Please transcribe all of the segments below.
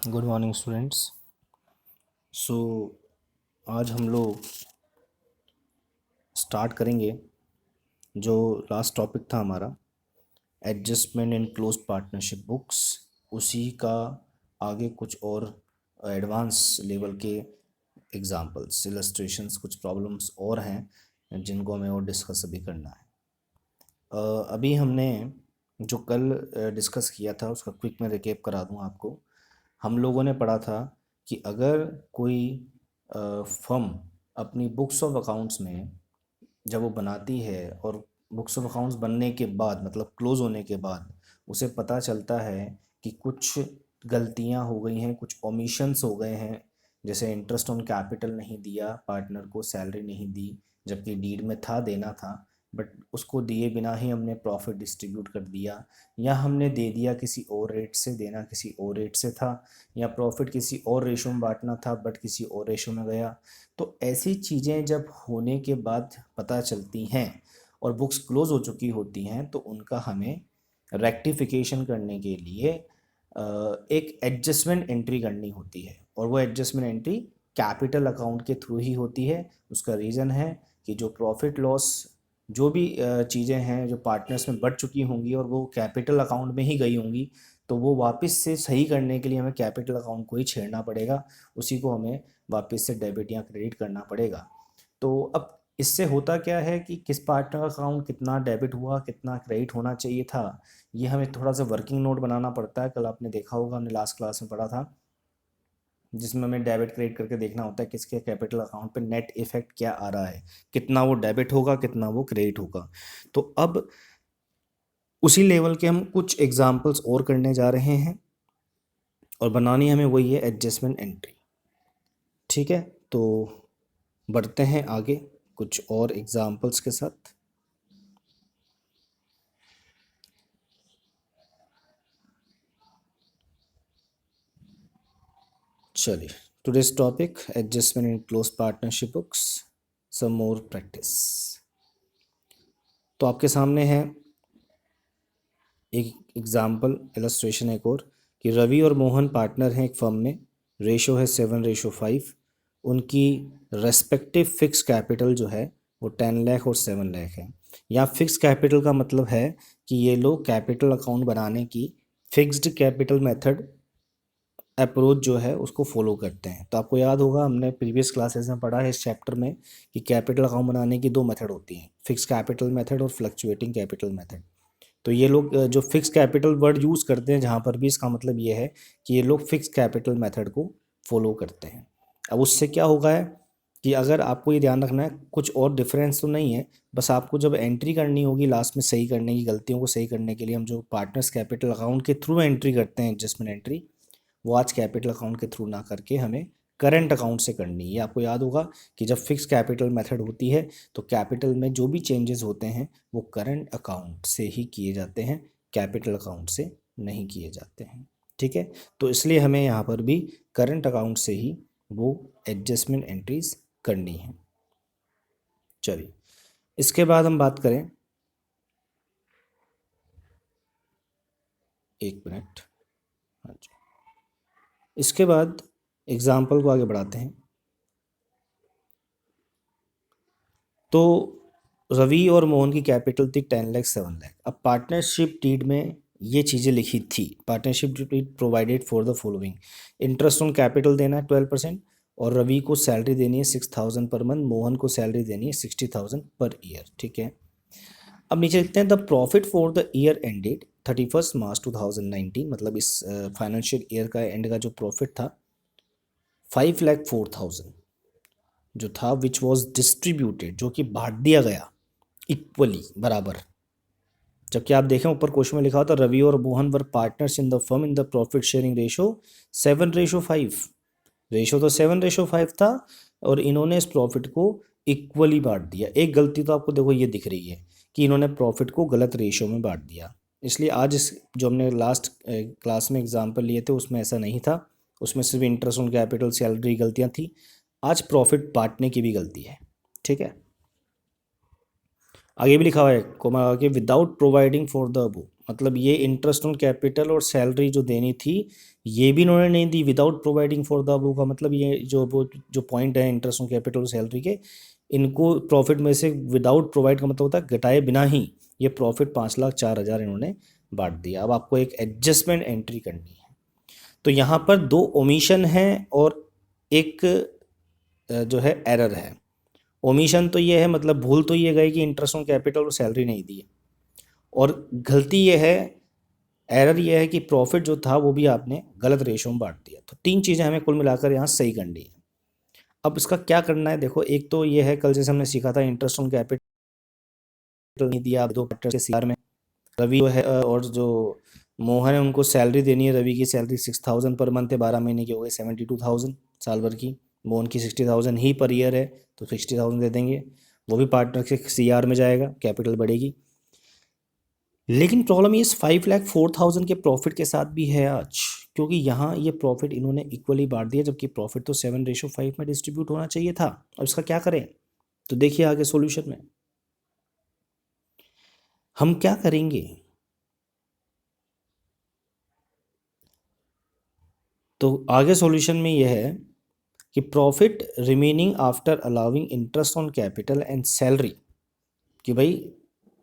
Good morning students. सो आज हम लोग स्टार्ट करेंगे जो लास्ट टॉपिक था हमारा adjustment in close partnership books. उसी का आगे कुछ और एडवांस लेवल के एग्जांपल्स, इलस्ट्रेशंस, कुछ प्रॉब्लम्स और हैं जिनको हमें और डिस्कस अभी करना है। अभी हमने जो कल डिस्कस किया था उसका क्विक में रिकेप करा दूं आपको। हम लोगों ने पढ़ा था कि अगर कोई फर्म अपनी बुक्स ऑफ अकाउंट्स में जब वो बनाती है और बुक्स ऑफ अकाउंट्स बनने के बाद मतलब क्लोज होने के बाद उसे पता चलता है कि कुछ गलतियां हो गई हैं, कुछ ओमिशंस हो गए हैं, जैसे इंटरेस्ट ऑन कैपिटल नहीं दिया, पार्टनर को सैलरी नहीं दी जबकि डीड में था देना था, बट उसको दिए बिना ही हमने प्रॉफिट डिस्ट्रीब्यूट कर दिया, या हमने दे दिया किसी और रेट से, देना किसी और रेट से था, या प्रॉफिट किसी और रेशो में बांटना था बट किसी और रेशो में गया। तो ऐसी चीज़ें जब होने के बाद पता चलती हैं और बुक्स क्लोज हो चुकी होती हैं तो उनका हमें रेक्टिफिकेशन करने के लिए एक एडजस्टमेंट एंट्री करनी होती है, और वो एडजस्टमेंट एंट्री कैपिटल अकाउंट के थ्रू ही होती है। उसका रीज़न है कि जो प्रॉफिट लॉस, जो भी चीज़ें हैं जो पार्टनर्स में बढ़ चुकी होंगी और वो कैपिटल अकाउंट में ही गई होंगी, तो वो वापस से सही करने के लिए हमें कैपिटल अकाउंट को ही छेड़ना पड़ेगा, उसी को हमें वापस से डेबिट या क्रेडिट करना पड़ेगा। तो अब इससे होता क्या है कि किस पार्टनर का अकाउंट कितना डेबिट हुआ, कितना क्रेडिट होना चाहिए था, ये हमें थोड़ा सा वर्किंग नोट बनाना पड़ता है। कल आपने देखा होगा, हमने लास्ट क्लास में पढ़ा था, जिसमें हमें डेबिट क्रेडिट करके देखना होता है किसके कैपिटल अकाउंट पे नेट इफेक्ट क्या आ रहा है, कितना वो डेबिट होगा, कितना वो क्रेडिट होगा। तो अब उसी लेवल के हम कुछ एग्जांपल्स और करने जा रहे हैं और बनानी हमें वही है एडजस्टमेंट एंट्री। ठीक है, तो बढ़ते हैं आगे कुछ और एग्जांपल्स के साथ। चलिए, today's topic adjustment in close partnership books, some more practice. तो आपके सामने है एक एग्जाम्पल इलस्ट्रेशन एक और, कि रवि और मोहन पार्टनर हैं एक फर्म में, रेशो है 7:5। उनकी रेस्पेक्टिव फिक्स कैपिटल जो है वो 10 लाख और 7 लाख है। यहाँ फिक्स कैपिटल का मतलब है कि ये लोग कैपिटल अकाउंट बनाने की फिक्स्ड कैपिटल मेथड अप्रोच जो है उसको फॉलो करते हैं। तो आपको याद होगा, हमने प्रीवियस क्लासेस में पढ़ा है इस चैप्टर में कि कैपिटल अकाउंट बनाने की दो मेथड होती हैं, फिक्स कैपिटल मेथड और फ्लक्चुएटिंग कैपिटल मेथड। तो ये लोग जो फिक्स कैपिटल वर्ड यूज़ करते हैं जहाँ पर भी, इसका मतलब ये है कि ये लोग फिक्स कैपिटल मेथड को फॉलो करते हैं। अब उससे क्या होगा है कि अगर आपको ये ध्यान रखना है, कुछ और डिफरेंस तो नहीं है, बस आपको जब एंट्री करनी होगी लास्ट में सही करने की, गलतियों को सही करने के लिए हम जो पार्टनर्स कैपिटल अकाउंट के थ्रू एंट्री करते हैं एडजस्टमेंट एंट्री, वो आज कैपिटल अकाउंट के थ्रू ना करके हमें करंट अकाउंट से करनी है। ये आपको याद होगा कि जब फिक्स कैपिटल मेथड होती है तो कैपिटल में जो भी चेंजेस होते हैं वो करंट अकाउंट से ही किए जाते हैं, कैपिटल अकाउंट से नहीं किए जाते हैं। ठीक है, तो इसलिए हमें यहाँ पर भी करंट अकाउंट से ही वो एडजस्टमेंट एंट्रीज करनी है। चलिए, इसके बाद हम बात करें, एक मिनट, हाँ जी, इसके बाद एग्जाम्पल को आगे बढ़ाते हैं। तो रवि और मोहन की कैपिटल थी 10 लाख 7 लाख। अब पार्टनरशिप डीड में ये चीज़ें लिखी थी, partnership deed provided for the following, interest on capital देना है 12%, और रवि को सैलरी देनी है 6,000 पर मंथ, मोहन को सैलरी देनी है 60,000 पर ईयर। ठीक है, अब नीचे लिखते हैं the profit for the year ended 31 मार्च 2019, मतलब इस फाइनेंशियल ईयर का एंड का जो प्रॉफिट था 5,04,000 जो था, विच वॉज डिस्ट्रीब्यूटेड, जो कि बांट दिया गया इक्वली, बराबर। जबकि आप देखें ऊपर क्वेश्चन में लिखा होता रवि और मोहन वर partners in the firm in the profit sharing ratio 7:5। Ratio तो 7:5 था और इन्होंने इस प्रॉफिट को इक्वली बांट दिया। एक गलती तो आपको देखो ये दिख रही है कि इन्होंने प्रॉफिट को गलत रेशो में बांट दिया। इसलिए आज इस जो हमने लास्ट क्लास में एग्जाम्पल लिए थे उसमें ऐसा नहीं था, उसमें सिर्फ इंटरेस्ट ऑन कैपिटल, सैलरी गलतियाँ थी। आज प्रॉफिट बांटने की भी गलती है। ठीक है, आगे भी लिखा हुआ है कोमा के, without providing for the above, मतलब ये इंटरेस्ट ऑन कैपिटल और सैलरी जो देनी थी ये भी इन्होंने नहीं दी without providing for the above का मतलब ये जो पॉइंट है इंटरेस्ट ऑन कैपिटल और सैलरी के, इनको प्रॉफिट में से विदाउट प्रोवाइड का मतलब होता है घटाए बिना ही ये प्रॉफिट 5,04,000 इन्होंने बांट दिया। अब आपको एक एडजस्टमेंट एंट्री करनी है। तो यहाँ पर दो ओमिशन है और एक जो है एरर है। ओमिशन तो ये है मतलब भूल तो ये गई कि इंटरेस्ट ऑन कैपिटल और सैलरी नहीं दी है, और गलती ये है, एरर ये है कि प्रॉफिट जो था वो भी आपने गलत रेशो में बांट दिया। तो तीन चीज़ें हमें कुल मिलाकर यहाँ सही करनी है। अब इसका क्या करना है, देखो एक तो ये है कल जैसे हमने सीखा था इंटरेस्ट ऑन कैपिटल नहीं दिया दो पार्टनर के सीआर में, रवि जो है और जो मोहन है उनको सैलरी देनी है। रवि की सैलरी 6,000 पर मंथ है, 12 महीने की हो गई 72,000 साल भर की। मोहन की 60,000 ही पर ईयर है तो 60,000 दे देंगे, वो भी पार्टनर के सीआर में जाएगा, कैपिटल बढ़ेगी। लेकिन प्रॉब्लम ये इस 5,04,000 के प्रॉफिट के साथ भी है आज, क्योंकि यहाँ ये प्रॉफिट इन्होंने इक्वली बांट दिया, जबकि प्रॉफिट तो 7:5 में डिस्ट्रीब्यूट होना चाहिए था। अब इसका क्या करें, तो देखिए आगे सॉल्यूशन में हम क्या करेंगे। तो आगे सॉल्यूशन में यह है कि profit remaining after allowing interest on capital and salary, कि भाई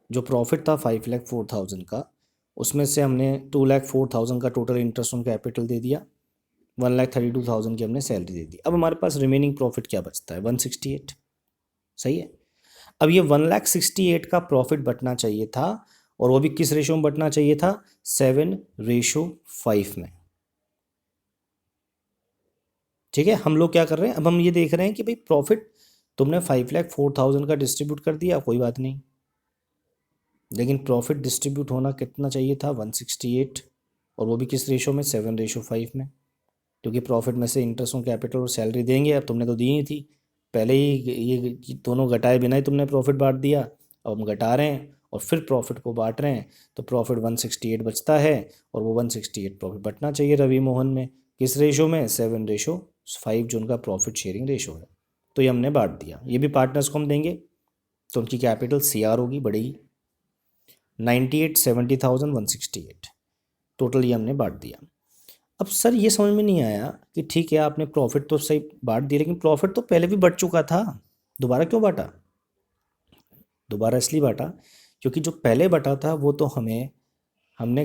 जो प्रॉफिट था 5,04,000 का, उसमें से हमने 2,04,000 का टोटल इंटरेस्ट ऑन कैपिटल दे दिया, 1,32,000 की हमने सैलरी दे दी। अब हमारे पास रिमेनिंग प्रॉफिट क्या बचता है, 168। सही है। अब ये 1,68 का प्रॉफिट बटना चाहिए था, और वो भी किस रेशो में बटना चाहिए था, 7:5 में। ठीक है, हम लोग क्या कर रहे हैं, अब हम ये देख रहे हैं कि भाई प्रॉफिट तुमने 5,04,000 का डिस्ट्रीब्यूट कर दिया, कोई बात नहीं, लेकिन प्रॉफिट डिस्ट्रीब्यूट होना कितना चाहिए था, 168, और वो भी किस रेशो में, 7:5 में। क्योंकि प्रॉफिट में से इंटरेस्ट ऑन कैपिटल और सैलरी देंगे, अब तुमने तो दी ही थी पहले ही, ये दोनों घटाए बिना ही तुमने प्रॉफिट बांट दिया। अब हम घटा रहे हैं और फिर प्रॉफिट को बांट रहे हैं, तो प्रॉफिट 168 बचता है, और वो 168 प्रॉफिट बटना चाहिए रवि मोहन में, किस रेशो में, 7:5 जो उनका प्रॉफिट शेयरिंग रेशो है। तो ये हमने बांट दिया, ये भी पार्टनर्स को हम देंगे, तो उनकी कैपिटल CR होगी, बढ़ेगी 98,70,168, टोटल ये हमने बांट दिया। अब सर ये समझ में नहीं आया कि ठीक है आपने प्रॉफिट तो सही बांट दिया, लेकिन प्रॉफिट तो पहले भी बढ़ चुका था, दोबारा क्यों बांटा। दोबारा इसलिए बांटा क्योंकि जो पहले बटा था वो तो हमने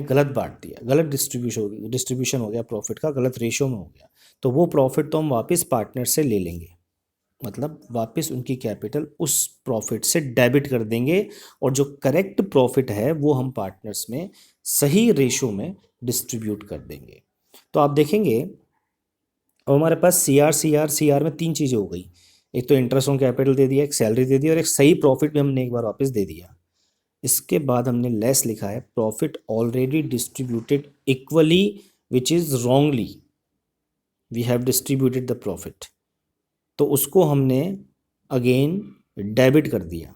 गलत बांट दिया, गलत डिस्ट्रीब्यूशन हो गया प्रॉफिट का, गलत रेशियो में हो गया। तो वो प्रॉफिट तो हम वापस पार्टनर से ले लेंगे, मतलब वापस उनकी कैपिटल उस प्रॉफिट से डेबिट कर देंगे, और जो करेक्ट प्रॉफिट है वो हम पार्टनर्स में सही रेशो में डिस्ट्रीब्यूट कर देंगे। तो आप देखेंगे अब हमारे पास सी आर में तीन चीज़ें हो गई, एक तो इंटरेस्ट ऑन कैपिटल दे दिया, एक सैलरी दे दी, और एक सही प्रॉफिट भी हमने एक बार वापस दे दिया। इसके बाद हमने लेस लिखा है, profit already distributed equally which is wrongly, we have distributed the profit, तो उसको हमने अगेन डेबिट कर दिया।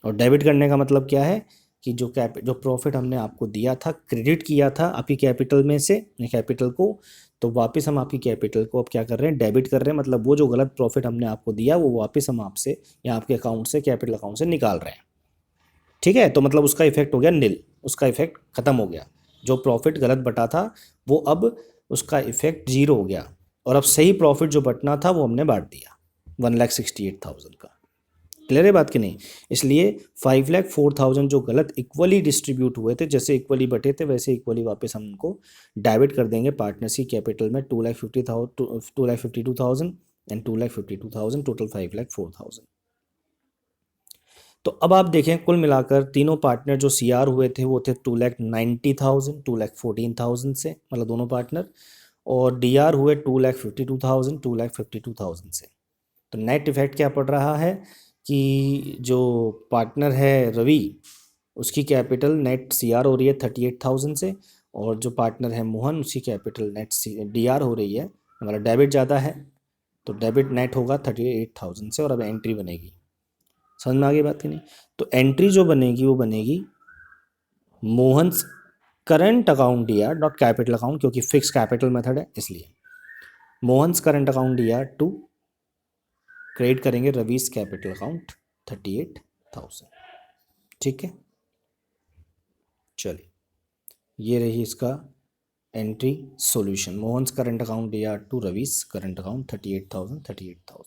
और डेबिट करने का मतलब क्या है कि जो प्रॉफिट हमने आपको दिया था, क्रेडिट किया था आपकी कैपिटल में से, कैपिटल को, तो वापस हम आपकी कैपिटल को अब क्या कर रहे हैं, डेबिट कर रहे हैं। मतलब वो जो गलत प्रॉफिट हमने आपको दिया वो वापस हम आपसे या आपके अकाउंट से, कैपिटल अकाउंट से निकाल रहे हैं। ठीक है, तो मतलब उसका इफेक्ट हो गया नील, उसका इफेक्ट खत्म हो गया। जो प्रॉफिट गलत बटा था वो अब उसका इफेक्ट 0 हो गया, और अब सही प्रॉफिट जो बटना था वो हमने बांट दिया 1,68,000 का। क्लियर है बात कि नहीं। इसलिए 5,04,000 जो गलत इक्वली डिस्ट्रीब्यूट हुए थे, जैसे इक्वली बटे थे वैसे इक्वली वापस हम उनको डेबिट कर देंगे पार्टनर्स की कैपिटल में, 2,52,000 एंड 2,52,000, टोटल 5,04,000। तो अब आप देखें कुल मिलाकर तीनों पार्टनर जो CR हुए थे वो थे 2,90,000, 2,14,000 से, मतलब दोनों पार्टनर, और DR हुए 2,52,000, 2,52,000 से। तो नेट इफेक्ट क्या पड़ रहा है कि जो पार्टनर है रवि, उसकी कैपिटल नेट CR हो रही है 38,000 से, और जो पार्टनर है मोहन उसकी कैपिटल नेट DR हो रही है, हमारा डेबिट ज़्यादा है, तो डेबिट नेट होगा 38,000 से। और अब एंट्री बनेगी, समझ में आ गई बात कि नहीं। तो एंट्री जो बनेगी वो बनेगी Mohan current account DR dot capital account, क्योंकि फिक्स कैपिटल मेथड है इसलिए Mohan's current account DR to credit करेंगे रवीज कैपिटल अकाउंट 38,000। ठीक है, चलिए, ये रही इसका entry solution. Mohan's current account AR to Ravi's current account 38,000।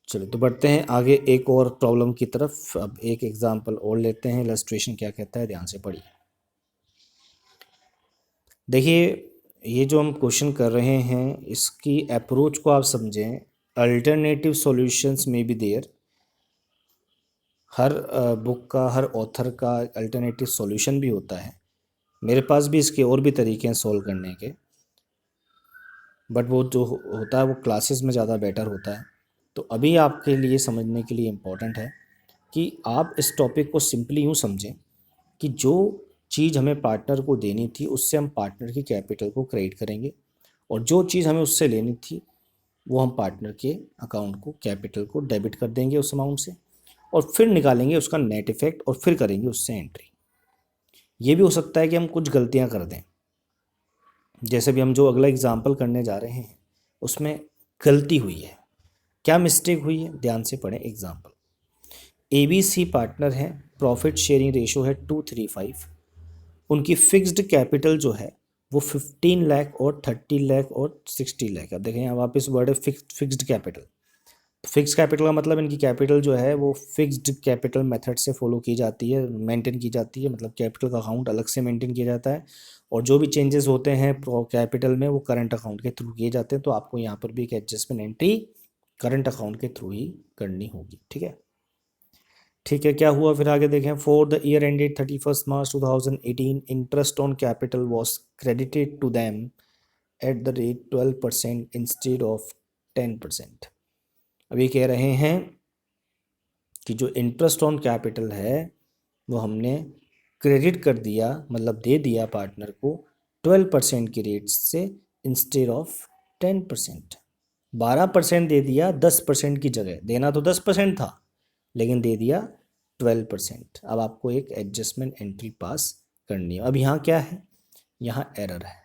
चलो तो बढ़ते हैं आगे एक और प्रॉब्लम की तरफ। अब एक एग्जांपल और लेते हैं। इलस्ट्रेशन क्या कहता है, ध्यान से पढ़िए। देखिए, ये जो हम क्वेश्चन कर रहे हैं इसकी अप्रोच को आप समझें। अल्टरनेटिव सॉल्यूशंस में बी देयर। हर बुक का, हर ऑथर का अल्टरनेटिव सॉल्यूशन भी होता है। मेरे पास भी इसके और भी तरीके हैं सॉल्व करने के, बट वो जो होता है वो क्लासेस में ज़्यादा बेटर होता है। तो अभी आपके लिए समझने के लिए इम्पोर्टेंट है कि आप इस टॉपिक को सिंपली यूँ समझें कि जो चीज़ हमें पार्टनर को देनी थी उससे हम पार्टनर की कैपिटल को क्रेडिट करेंगे, और जो चीज़ हमें उससे लेनी थी वो हम पार्टनर के अकाउंट को, कैपिटल को डेबिट कर देंगे उस अमाउंट से, और फिर निकालेंगे उसका नेट इफेक्ट और फिर करेंगे उससे एंट्री। ये भी हो सकता है कि हम कुछ गलतियां कर दें, जैसे भी हम जो अगला एग्जाम्पल करने जा रहे हैं उसमें गलती हुई है। क्या मिस्टेक हुई है, ध्यान से पढ़ें एग्जाम्पल। ABC पार्टनर है, प्रॉफिट शेयरिंग रेशो है 2:3:5। उनकी फिक्स्ड कैपिटल जो है वो 15 लाख और 30 लाख और 60 लाख। अब देखें यहाँ वापस वर्ड है फिक्स्ड कैपिटल। फिक्स कैपिटल का मतलब इनकी कैपिटल जो है वो फिक्स्ड कैपिटल मेथड से फॉलो की जाती है, मेंटेन की जाती है। मतलब कैपिटल का अकाउंट अलग से मेंटेन किया जाता है, और जो भी चेंजेस होते हैं कैपिटल में वो करंट अकाउंट के थ्रू किए जाते हैं। तो आपको यहाँ पर भी एक एडजस्टमेंट एंट्री करंट अकाउंट के थ्रू ही करनी होगी। ठीक है, ठीक है। क्या हुआ फिर आगे देखें। For the year ended 31 March 2018 interest on capital was credited to them at the rate 12% instead of 10%। अभी कह रहे हैं कि जो इंटरेस्ट ऑन कैपिटल है वो हमने क्रेडिट कर दिया, मतलब दे दिया पार्टनर को 12% की रेट से इंस्टेड ऑफ 10%। 12% दे दिया 10% की जगह। देना तो 10% था लेकिन दे दिया 12%। अब आपको एक एडजस्टमेंट एंट्री पास करनी है। अब यहाँ क्या है, यहाँ एरर है।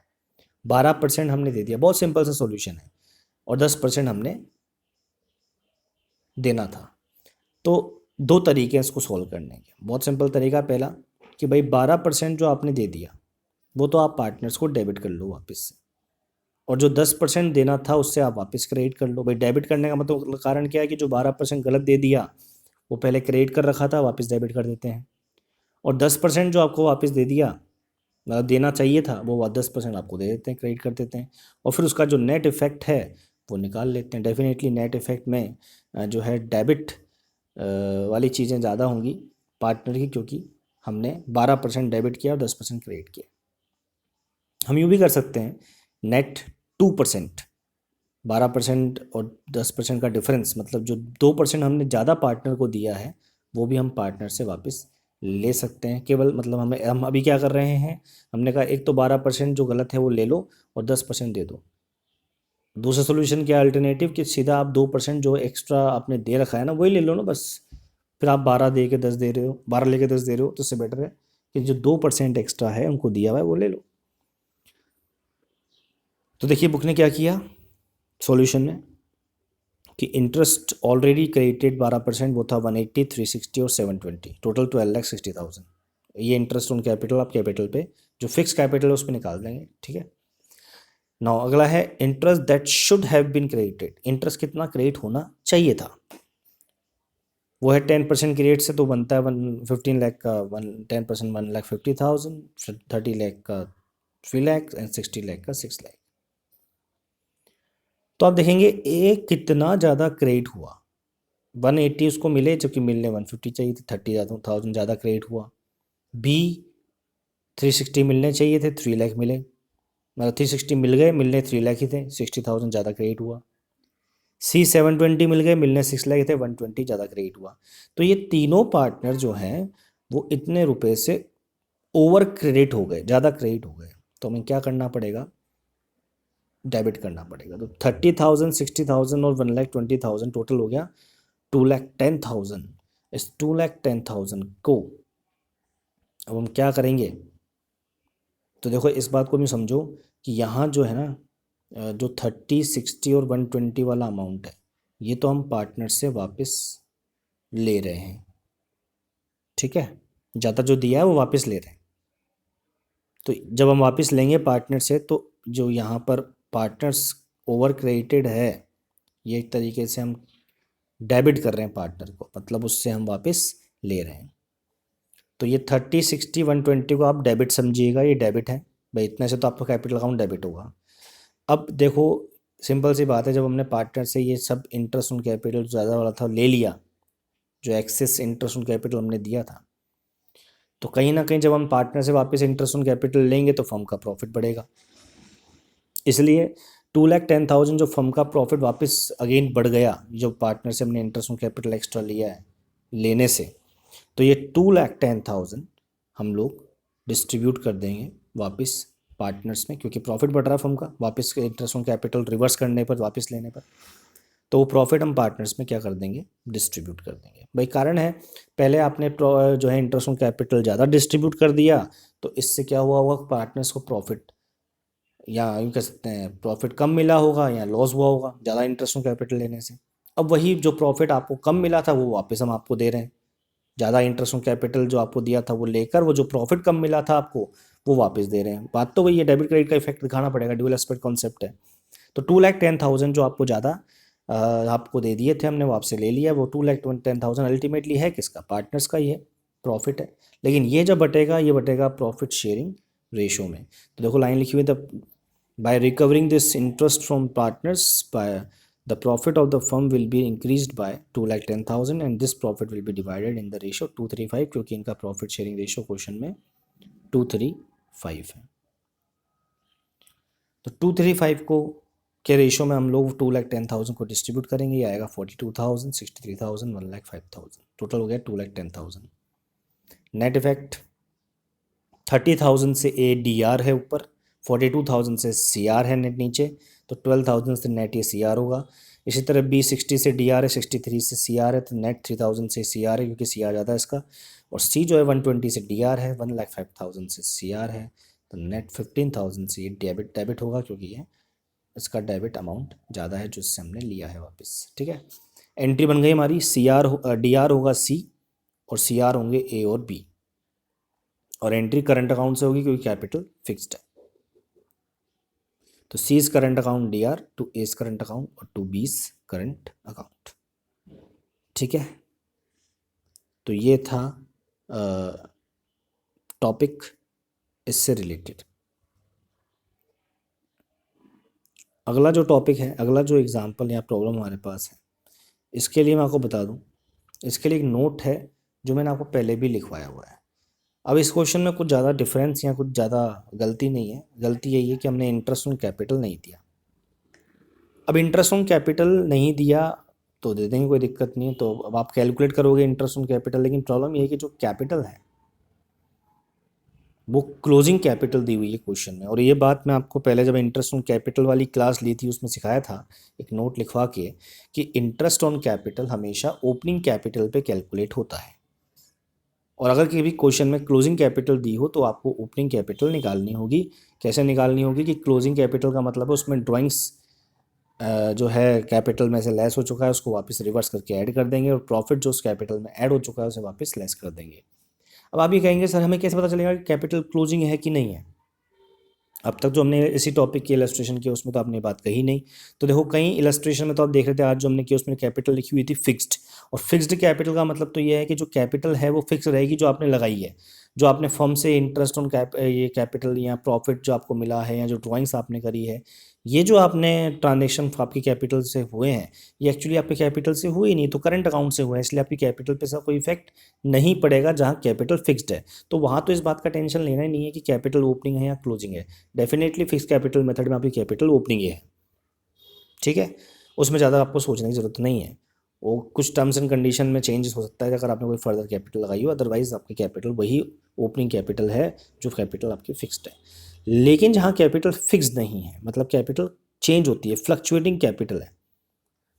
12% हमने दे दिया, बहुत सिंपल सा सॉल्यूशन है, और 10% हमने देना था। तो दो तरीके हैं इसको सॉल्व करने के। बहुत सिंपल तरीका पहला कि भाई 12% जो आपने दे दिया वो तो आप पार्टनर्स को डेबिट कर लो वापस से, और जो 10% देना था उससे आप वापस क्रेडिट कर लो। भाई डेबिट करने का मतलब कारण क्या है कि जो 12% गलत दे दिया वो पहले क्रेडिट कर रखा था, वापस डेबिट कर देते हैं। और 10% जो आपको वापस दे दिया, मतलब देना चाहिए था, वो 10% आपको दे देते हैं, क्रेडिट कर देते हैं। और फिर उसका जो नेट इफेक्ट है वो निकाल लेते हैं। डेफिनेटली नेट इफेक्ट में जो है डेबिट वाली चीज़ें ज़्यादा होंगी पार्टनर की, क्योंकि हमने 12% डेबिट किया और 10% क्रेडिट किया। हम यूँ भी कर सकते हैं, नेट 2%, 12% और 10% का डिफरेंस, मतलब जो 2% हमने ज़्यादा पार्टनर को दिया है वो भी हम पार्टनर से वापस ले सकते हैं। केवल मतलब हम अभी क्या कर रहे हैं, हमने कहा एक तो 12% जो गलत है वो ले लो और 10% दे दो। दूसरा सोल्यूशन क्या अल्टरनेटिव, कि सीधा आप 2% जो एक्स्ट्रा आपने दे रखा है ना वही ले लो ना बस। फिर आप 12 दे के 10 दे रहे हो, 12 लेके 10 दे रहे हो, तो इससे बेटर है कि जो 2% एक्स्ट्रा है उनको दिया हुआ है वो ले लो। तो देखिए बुक ने क्या किया सॉल्यूशन में कि इंटरेस्ट ऑलरेडी क्रेडिटेड 12% वो था 180, 360 और 720, टोटल 12,60,000। ये इंटरेस्ट ऑन कैपिटल आप कैपिटल पे जो फिक्स कैपिटल है उस पर निकाल देंगे। ठीक है, नाउ अगला है interest that should have been credited. Interest कितना क्रेडिट होना चाहिए था, वो है 10% की रेट से, तो बनता है 15 लाख का 10% 1,50,000, 30 लाख का 3 लाख एंड 60 लाख का 6 लाख। तो आप देखेंगे ए कितना ज़्यादा क्रेडिट हुआ, 180 उसको मिले जबकि मिलने 150 चाहिए थे, 30,000 ज़्यादा क्रेडिट हुआ। बी 360 मिलने चाहिए थे, 3 लाख मिले, मतलब 360 मिल गए, मिलने 3 लाख ही थे, 60,000 ज़्यादा क्रेडिट हुआ। सी 720 मिल गए, मिलने 6 लाख थे, 120 ज़्यादा क्रेडिट हुआ। तो ये तीनों पार्टनर जो हैं वो इतने रुपए से ओवर क्रेडिट हो गए, ज़्यादा क्रेडिट हो गए। तो हमें क्या करना पड़ेगा, डेबिट करना पड़ेगा। तो 30,000, 60,000 और 1,20,000 टोटल हो गया 2,10,000। इस 2,10,000 को अब हम क्या करेंगे, तो देखो इस बात को भी समझो कि यहाँ जो है ना जो 30, 60 और 120 वाला अमाउंट है ये तो हम पार्टनर से वापस ले रहे हैं। ठीक है, ज़्यादा जो दिया है वो वापस ले रहे हैं। तो जब हम वापस लेंगे पार्टनर से तो जो यहाँ पर पार्टनर्स ओवर क्रेडिटेड है, ये एक तरीके से हम डेबिट कर रहे हैं पार्टनर को, मतलब उससे हम वापस ले रहे हैं। तो ये 30, 60, 120 को आप डेबिट समझिएगा, ये डेबिट है भाई, इतने से तो आपका कैपिटल अकाउंट डेबिट होगा। अब देखो सिंपल सी बात है, जब हमने पार्टनर से ये सब इंटरेस्ट ऑन कैपिटल ज़्यादा वाला था ले लिया, जो एक्सेस इंटरेस्ट ऑन कैपिटल हमने दिया था, तो कहीं ना कहीं जब हम पार्टनर से वापस इंटरेस्ट ऑन कैपिटल लेंगे तो फर्म का प्रॉफिट बढ़ेगा। इसलिए 2,10,000 जो फर्म का प्रॉफिट वापस अगेन बढ़ गया, जो पार्टनर से हमने इंटरेस्ट ऑन कैपिटल एक्स्ट्रा लिया है लेने से, तो ये 2,10,000 हम लोग डिस्ट्रीब्यूट कर देंगे वापस पार्टनर्स में, क्योंकि प्रॉफिट बढ़ रहा है फर्म का वापस इंटरेस्ट ऑन कैपिटल रिवर्स करने पर, वापस लेने पर। तो वो प्रॉफिट हम पार्टनर्स में क्या कर देंगे, डिस्ट्रीब्यूट कर देंगे। भाई कारण है, पहले आपने जो है इंटरेस्ट ऑन कैपिटल ज़्यादा डिस्ट्रीब्यूट कर दिया, तो इससे क्या हुआ होगा, पार्टनर्स को प्रॉफिट, या यूँ कह सकते हैं प्रॉफिट कम मिला होगा या लॉस हुआ होगा ज़्यादा इंटरेस्ट ऑन कैपिटल लेने से। अब वही जो प्रॉफिट आपको कम मिला था वो वापस हम आपको दे रहे हैं, ज़्यादा इंटरेस्ट ऑन कैपिटल जो आपको दिया था वो लेकर, वो जो प्रॉफिट कम मिला था आपको वो वापस दे रहे हैं। बात तो वही है, डेबिट क्रेडिट का इफेक्ट दिखाना पड़ेगा, ड्यूअल एस्पेक्ट कॉन्सेप्ट है। तो 2,10,000 जो आपको ज़्यादा आपको दे दिए थे हमने, वो आपसे ले लिया, वो 2,10,000 अल्टीमेटली है किसका, पार्टनर्स का ही है, प्रॉफिट है। लेकिन ये जब बटेगा, ये बटेगा प्रॉफिट शेयरिंग रेशो में। तो देखो लाइन लिखी हुई है, by recovering this interest from partners, by the profit of the firm will be increased by 2,10,000 and this profit will be divided in the ratio 235, क्योंकि इनका प्रॉफिट शेयरिंग रेशो क्वेश्चन में 235 है। तो 235 को के रेशो में हम लोग 2,10,000 को डिस्ट्रीब्यूट करेंगे, ये आएगा 42,000, 63,000, 1,05,000, टोटल हो गया 2,10,000। नेट इफेक्ट 30,000 से ADR है ऊपर, 42,000 से CR है नेट नीचे, तो 12,000 से नेट ये CR होगा। इसी तरह B60 से DR है, 63 से CR है, तो नेट 3,000 से CR है क्योंकि CR ज़्यादा है इसका। और C जो है 120 से DR है, 1,05,000 से CR है, तो नेट 15,000 से ये डेबिट होगा, क्योंकि ये इसका डेबिट अमाउंट ज़्यादा है जो इससे हमने लिया है वापस। ठीक है, एंट्री बन गई हमारी, DR होगा C और CR होंगे A और B, और एंट्री करंट अकाउंट से होगी क्योंकि कैपिटल फिक्स्ड है। तो C is current account DR, to A is current account और to B is current account. ठीक है, तो ये था टॉपिक इससे रिलेटेड। अगला जो टॉपिक है, अगला जो एग्जांपल या प्रॉब्लम हमारे पास है, इसके लिए मैं आपको बता दूं, इसके लिए एक नोट है जो मैंने आपको पहले भी लिखवाया हुआ है। अब इस क्वेश्चन में कुछ ज़्यादा डिफरेंस या कुछ ज़्यादा गलती नहीं है, गलती यही है कि हमने इंटरेस्ट ऑन कैपिटल नहीं दिया। अब इंटरेस्ट ऑन कैपिटल नहीं दिया तो दे देंगे, कोई दिक्कत नहीं है। तो अब आप कैलकुलेट करोगे इंटरेस्ट ऑन कैपिटल, लेकिन प्रॉब्लम ये है कि जो कैपिटल है वो क्लोजिंग कैपिटल दी हुई है क्वेश्चन में। और ये बात मैं आपको पहले जब इंटरेस्ट ऑन कैपिटल वाली क्लास ली थी उसमें सिखाया था, एक नोट लिखवा के, कि इंटरेस्ट ऑन कैपिटल हमेशा ओपनिंग कैपिटल पे कैलकुलेट होता है, और अगर कभी क्वेश्चन में क्लोजिंग कैपिटल दी हो तो आपको ओपनिंग कैपिटल निकालनी होगी। कैसे निकालनी होगी, कि क्लोजिंग कैपिटल का मतलब है उसमें ड्राइंग्स जो है कैपिटल में से लेस हो चुका है उसको वापस रिवर्स करके ऐड कर देंगे, और प्रॉफिट जो उस कैपिटल में ऐड हो चुका है उसे वापस लेस कर देंगे। अब आप ये कहेंगे सर हमें कैसे पता चलेगा कि कैपिटल क्लोजिंग है कि नहीं है। अब तक जो हमने इसी टॉपिक की इलस्ट्रेशन किया उसमें तो आपने बात कही नहीं। तो देखो कई इलस्ट्रेशन में तो आप देख रहे थे, आज जो हमने किया उसमें कैपिटल लिखी हुई थी फिक्स्ड, और फिक्स्ड कैपिटल का मतलब तो ये है कि जो कैपिटल है वो फिक्स रहेगी, जो आपने लगाई है, जो आपने फर्म से इंटरेस्ट ऑन ये कैपिटल या प्रॉफिट जो आपको मिला है, या जो ड्राइंग्स आपने करी है, ये जो आपने ट्रांजेक्शन आपकी कैपिटल से हुए हैं, ये एक्चुअली आपके कैपिटल से हुए ही नहीं, तो करंट अकाउंट से हुए हैं, इसलिए आपकी कैपिटल पे कोई इफेक्ट नहीं पड़ेगा जहाँ कैपिटल फिक्स्ड है। तो वहाँ तो इस बात का टेंशन लेना ही नहीं है कि कैपिटल ओपनिंग है या क्लोजिंग है, डेफिनेटली फिक्स कैपिटल मेथड में आपकी कैपिटल ओपनिंग ही है। ठीक है, उसमें ज़्यादा आपको सोचने की ज़रूरत नहीं है। वो कुछ टर्म्स एंड कंडीशन में चेंजेस हो सकता है अगर आपने कोई फर्दर कैपिटल लगाई हो, अदरवाइज आपकी कैपिटल वही ओपनिंग कैपिटल है जो कैपिटल आपकी फिक्स्ड है। लेकिन जहाँ कैपिटल फिक्स्ड नहीं है, मतलब कैपिटल चेंज होती है, फ्लक्चुएटिंग कैपिटल है,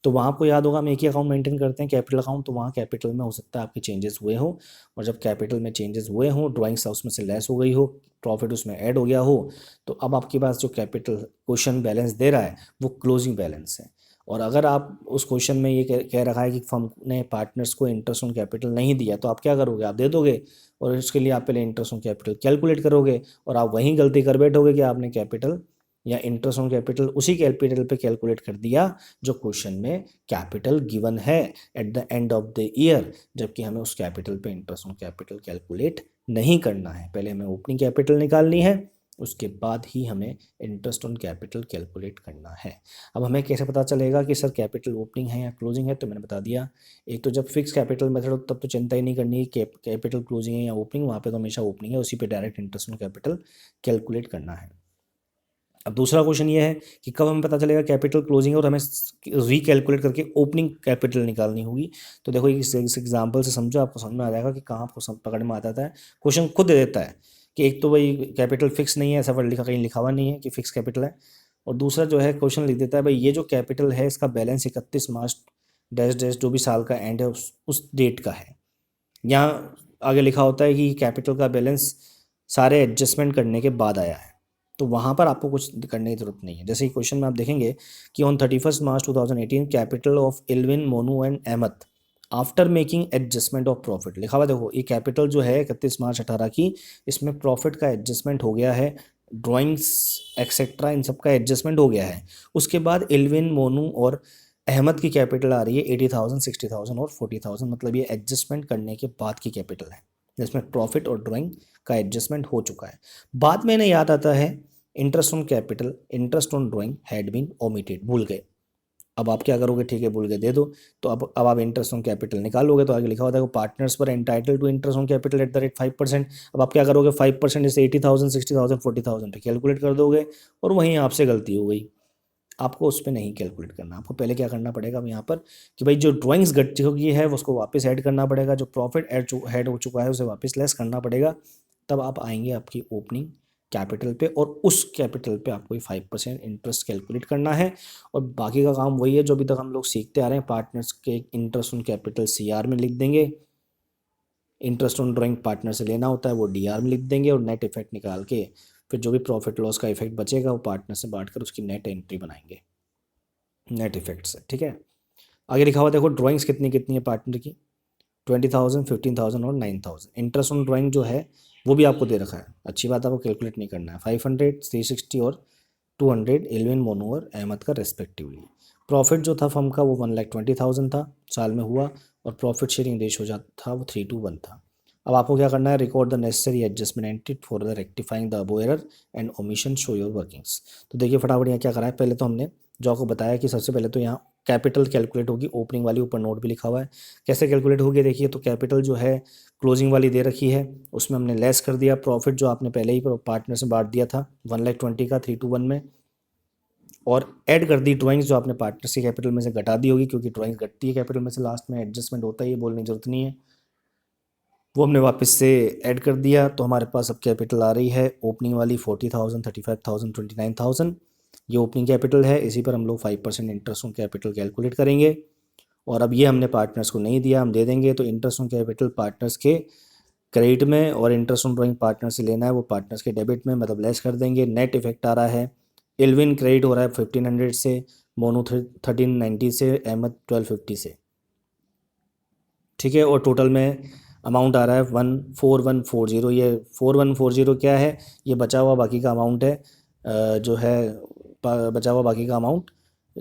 तो वहाँ आपको याद होगा हम एक ही अकाउंट मेंटेन करते हैं कैपिटल अकाउंट, तो वहाँ कैपिटल में हो सकता है आपके चेंजेस हुए हो, और जब कैपिटल में चेंजेस हुए हो, ड्राइंग्स उसमें से लेस हो गई हो, प्रॉफिट उसमें ऐड हो गया हो, तो अब आपके पास जो कैपिटल क्वेश्चन बैलेंस दे रहा है वो क्लोजिंग बैलेंस है। और अगर आप उस क्वेश्चन में ये कह रखा है कि फर्म ने पार्टनर्स को इंटरेस्ट ऑन कैपिटल नहीं दिया, तो आप क्या करोगे, आप दे दोगे और उसके लिए आप पहले इंटरेस्ट ऑन कैपिटल कैलकुलेट करोगे और आप वहीं गलती कर बैठोगे कि आपने कैपिटल या इंटरेस्ट ऑन कैपिटल उसी कैपिटल पे कैलकुलेट कर दिया जो क्वेश्चन में कैपिटल गिवन है at the end of the year, जबकि हमें उस कैपिटल पे इंटरेस्ट ऑन कैपिटल कैलकुलेट नहीं करना है। पहले हमें ओपनिंग कैपिटल निकालनी है, उसके बाद ही हमें इंटरेस्ट ऑन कैपिटल कैलकुलेट करना है। अब हमें कैसे पता चलेगा कि सर कैपिटल ओपनिंग है या क्लोजिंग है, तो मैंने बता दिया, एक तो जब फिक्स कैपिटल मेथड हो तब तो चिंता ही नहीं करनी है कैपिटल क्लोजिंग है या ओपनिंग, वहाँ पे तो हमेशा ओपनिंग है, उसी पे direct interest on capital calculate करना है। अब दूसरा क्वेश्चन ये है कि कब हमें पता चलेगा कैपिटल क्लोजिंग है और हमें रिकैलकुलेट करके ओपनिंग कैपिटल निकालनी होगी। तो देखो इस एग्जांपल से समझो, आपको समझ में आ जाएगा कि कहाँ आपको पकड़ में आता है। क्वेश्चन खुद दे देता है कि एक तो भाई कैपिटल फिक्स नहीं है, ऐसा वर्ड लिखा कहीं लिखा हुआ नहीं है कि फिक्स कैपिटल है, और दूसरा जो है क्वेश्चन लिख देता है भाई ये जो कैपिटल है इसका बैलेंस 31 मार्च डैश डैश जो भी साल का एंड है उस डेट का है। यहाँ आगे लिखा होता है कि कैपिटल का बैलेंस सारे एडजस्टमेंट करने के बाद आया है, तो वहाँ पर आपको कुछ करने की जरूरत नहीं है। जैसे क्वेश्चन में आप देखेंगे कि on 31 March 2018 capital of Elvin Monu and Ahmed after making adjustment of profit लिखा हुआ। देखो ये कैपिटल जो है 31 मार्च 18 की, इसमें प्रॉफिट का एडजस्टमेंट हो गया है, ड्राइंग्स एक्सेट्रा इन सब का एडजस्टमेंट हो गया है। उसके बाद इल्विन मोनू और अहमद की कैपिटल आ रही है 80,000 60,000 और 40,000, मतलब ये एडजस्टमेंट करने के बाद की कैपिटल है जिसमें प्रॉफिट और ड्राइंग का एडजस्टमेंट हो चुका है। बाद में इन्हें याद आता है interest on capital interest on drawing had been omitted, भूल गए। अब आप क्या करोगे, ठीक है भूल गए दे दो, तो अब आप इंटरेस्ट ऑन कैपिटल निकालोगे, तो आगे लिखा होता है पार्टनर्स पर entitle to interest on capital at the rate 5%। अब आप क्या करोगे 5% जैसे 80,000 60,000 40,000 पे कैलकुलेट कर दोगे, और वहीं आपसे गलती हो गई, आपको उस पर नहीं कैलकुलेट करना। आपको पहले क्या करना पड़ेगा अब यहाँ पर कि भाई जो ड्राइंग्स घट चुकी है उसको वापस ऐड करना पड़ेगा, जो प्रॉफिट ऐड हो चुका है उसे वापस लेस करना पड़ेगा, तब आप आएंगे आपकी ओपनिंग कैपिटल पे, और उस कैपिटल पे आपको 5% इंटरेस्ट कैलकुलेट करना है। और बाकी का काम वही है जो अभी तक हम लोग सीखते आ रहे हैं, पार्टनर्स के इंटरेस्ट ऑन कैपिटल CR में लिख देंगे, इंटरेस्ट ऑन ड्राइंग पार्टनर से लेना होता है वो DR में लिख देंगे, और नेट इफेक्ट निकाल के फिर जो भी प्रॉफिट लॉस का इफेक्ट बचेगा वो पार्टनर से बांट कर उसकी नेट एंट्री बनाएंगे नेट इफेक्ट से। ठीक है, आगे लिखा हुआ देखो ड्राइंग्स कितनी कितनी है पार्टनर की, 20,000 15,000 और 9,000। इंटरेस्ट ऑन ड्राइंग जो है वो भी आपको दे रखा है, अच्छी बात आपको कैलकुलेट नहीं करना है, 500 360 और 200 इल्विन मोनू और अहमद का रेस्पेक्टिवली। प्रॉफिट जो था फर्म का वो 1,20,000 था साल में हुआ, और प्रॉफिट शेयरिंग रेशो जो था वो 3:1 था। अब आपको क्या करना है, record the necessary adjustment entry for the rectifying the above error and omission show your workings. तो देखिए फटाफट यहाँ क्या करा है, पहले तो हमने जो आपको बताया कि सबसे पहले तो यहाँ कैपिटल कैलकुलेट होगी, ओपनिंग वाली ऊपर नोट भी लिखा हुआ है कैसे कैलकुलेट होगी। देखिए तो कैपिटल जो है क्लोजिंग वाली दे रखी है, उसमें हमने लेस कर दिया प्रॉफिट जो आपने पहले ही पार्टनर से बांट दिया था 1,20,000 का 3:1 में, और ऐड कर दी ड्राइंग्स जो आपने पार्टनर से कैपिटल में से घटा दी होगी, क्योंकि ड्राइंग्स घटती है कैपिटल में से, लास्ट में एडजस्टमेंट होता है, ये बोलने की जरूरत नहीं है, वो हमने वापस से ऐड कर दिया। तो हमारे पास अब कैपिटल आ रही है ओपनिंग वाली 40,000 35,000 29,000, ये ओपनिंग कैपिटल है, इसी पर हम लोग 5% इंटरेस्ट ऑन कैपिटल कैलकुलेट करेंगे। और अब ये हमने पार्टनर्स को नहीं दिया, हम दे देंगे, तो इंटरेस्ट ऑन कैपिटल पार्टनर्स के क्रेडिट में और इंटरेस्ट ऑन ड्राइंग पार्टनर से लेना है वो पार्टनर्स के डेबिट में, मतलब लेस कर देंगे। नेट इफेक्ट आ रहा है, इल्विन क्रेडिट हो रहा है 1,500 से, मोनू 1,390 से, अहमद 1,250 से। ठीक है, और टोटल में अमाउंट आ रहा है 14140। ये 4140 क्या है, ये बचा हुआ बाकी का अमाउंट है, जो है बचा हुआ बाकी का अमाउंट,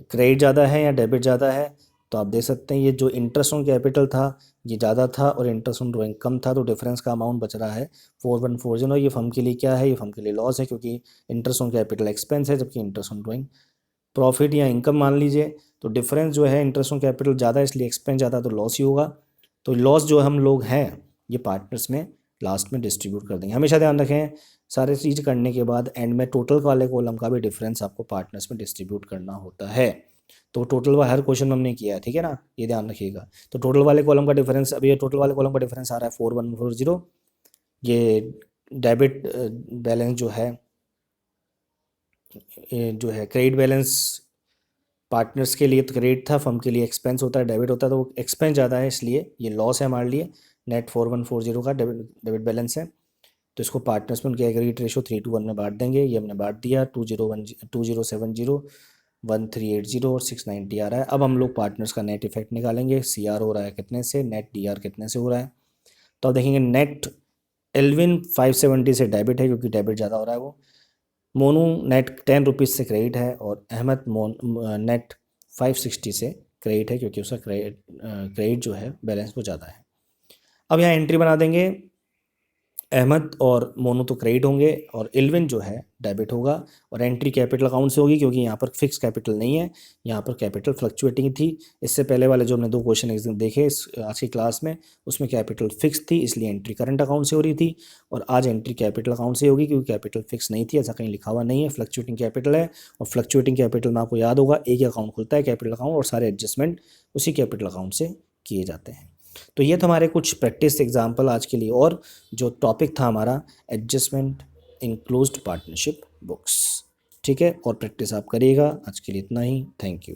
क्रेडिट ज़्यादा है या डेबिट ज़्यादा है। तो आप देख सकते हैं ये जो इंटरेस्ट ऑन कैपिटल था ये ज़्यादा था और इंटरेस्ट ऑन ड्राइंग कम था, तो डिफरेंस का अमाउंट बच रहा है 4140। ये फर्म के लिए क्या है, ये फर्म के लिए लॉस है, क्योंकि इंटरेस्ट ऑन कैपिटल एक्सपेंस है जबकि इंटरेस्ट ऑन ड्राइंग प्रॉफिट या इनकम मान लीजिए। तो डिफरेंस जो है इंटरेस्ट ऑन कैपिटल ज़्यादा है इसलिए एक्सपेंस ज़्यादा, तो लॉस ही होगा। तो लॉस जो हम लोग हैं ये पार्टनर्स में लास्ट में डिस्ट्रीब्यूट कर देंगे। हमेशा ध्यान रखें सारे चीज़ करने के बाद एंड में टोटल वाले कॉलम का भी डिफरेंस आपको पार्टनर्स में डिस्ट्रीब्यूट करना होता है। तो टोटल वाला हर क्वेश्चन में हमने किया है, ठीक है ना, ये ध्यान रखिएगा। तो टोटल वाले कॉलम का डिफरेंस, अभी ये टोटल वाले कॉलम का डिफरेंस आ रहा है 4140। ये डेबिट बैलेंस जो है क्रेडिट बैलेंस पार्टनर्स के लिए तो क्रेडिट था, फर्म के लिए एक्सपेंस होता है, डेबिट होता है, तो वो एक्सपेंस ज़्यादा है इसलिए ये लॉस है हमारे लिए। नेट 4140 का डेबिट बैलेंस है, तो इसको पार्टनर्स में उनके एग्रीगेट रेशो 3:1 में बांट देंगे। ये हमने बांट दिया 2070 1380 और 690 आ रहा है। अब हम लोग पार्टनर्स का नेट इफेक्ट निकालेंगे। सी आर हो रहा है कितने से, नेट डी आर कितने से हो रहा है। तो अब देखेंगे नेट एल्विन 570 से डेबिट है क्योंकि डेबिट ज़्यादा हो रहा है वो। मोनू नेट 10 रुपीज़ से क्रेडिट है और अहमद नेट 560 से क्रेडिट है क्योंकि उसका क्रेडिट जो है बैलेंस वो ज़्यादा है। अब यहाँ एंट्री बना देंगे। अहमद और मोनू तो क्रेडिट होंगे और इल्विन जो है डेबिट होगा और एंट्री कैपिटल अकाउंट से होगी क्योंकि यहाँ पर फिक्स कैपिटल नहीं है, यहाँ पर कैपिटल फ्लक्चुएटिंग थी। इससे पहले वाले जो हमने 2 क्वेश्चन एग्जाम देखे आज की क्लास में उसमें कैपिटल फिक्स थी, इसलिए एंट्री करंट अकाउंट से हो रही थी। और आज एंट्री कैपिटल अकाउंट से होगी क्योंकि कैपिटल फिक्स नहीं थी, ऐसा कहीं लिखा हुआ नहीं है, फ्लक्चुएटिंग कैपिटल है। और फ्लक्चुएटिंग कैपिटल में आपको याद होगा एक ही अकाउंट खुलता है कैपिटल अकाउंट, और सारे एडजस्टमेंट उसी कैपिटल अकाउंट से किए जाते हैं। तो ये था हमारे कुछ प्रैक्टिस एग्जाम्पल आज के लिए। और जो टॉपिक था हमारा adjustment in closed partnership books, ठीक है। और प्रैक्टिस आप करिएगा। आज के लिए इतना ही, थैंक यू।